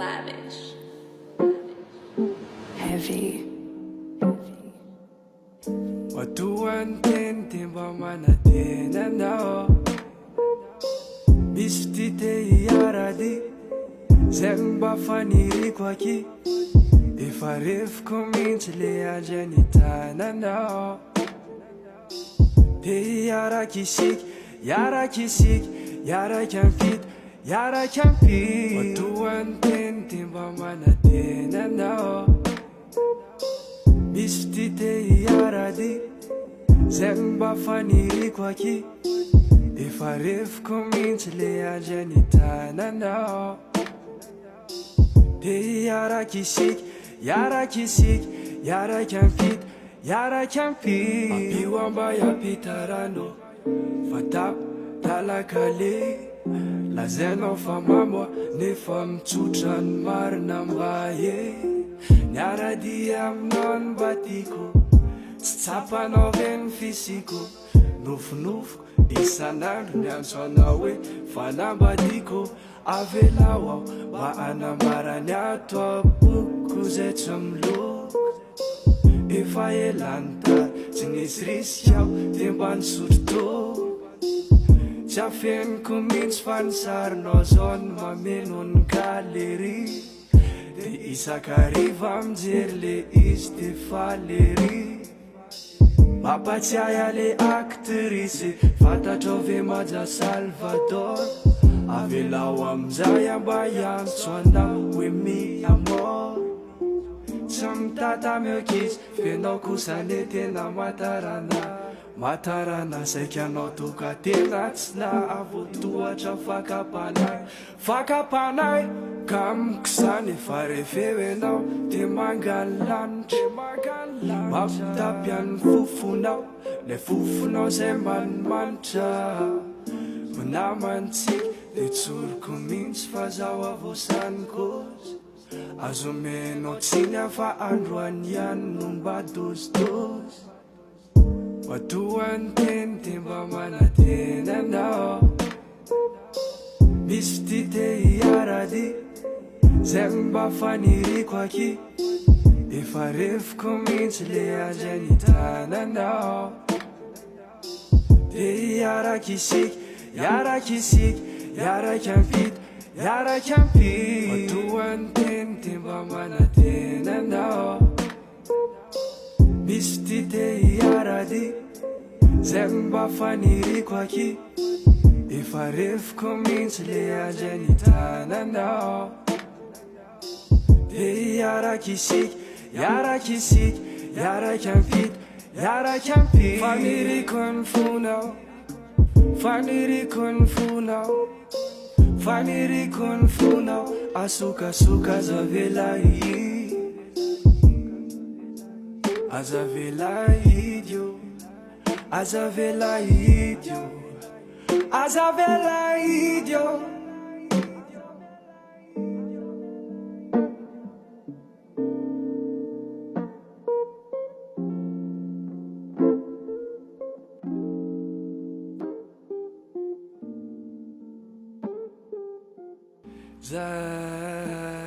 Lavish. Heavy. Watu antentimba manatena nao Bistite yaradi Zemba faniri kwaki Ifarif kuminch le ajanitana nao Te yara kisik Yara can fit Yara can fit Watu antentimba manatena nao Bistite yaradi Zemba faniri kwaki Ifarif kuminch le ajanitana nao Te yara kisik Yara can fit Yara can fit Apiwamba ya pitarano Fatap talakale Lazeno famamwa Nefa mtsutran marina mbaye Nyara di amnon batiko Tsapanao ven fisiko Nofo isanandro niantsonao hoe fanambadiko avelao ao mba anambarany ato aboko zay tsy miloko efa elany tara tsy nisy risy aho de mba nisotro tô tsy afeniko mihitsy fa nisarinao zao ny mameno ny galery de isakariva mijery le izy de falery Mapatsiaya le actrice Fantatrao ve maja Salvador Avelao amizay amba iantso anao hoe mi amor Tsy mitata meokitsy fenao kosa le tena matarana Saika anao toka tena tsy nahavotoatra fakapanay Ka mikisany efa refeo enao Te mangany lanitra Mampitapiany fofonao Le fofonao zay manimanitra Minamantsika de tsoroko mintsy fa zao avosany kozy Azo menao tsiny fa androany ihany no mba dozidôzy Watu antentimba manatena nao Misy dite yaradi Zemba faniri kwaki Efa refiko mintsy le ajanitana nao Te yara kisik Yara can fit Watu antentimba manatena nao Misy dite yaradi Zemba faniri kwaki Efa refiko mintsy le ajanitana nao Te yara kisik Yara can fit Faniri kun funao Asuka Azavela idio Zai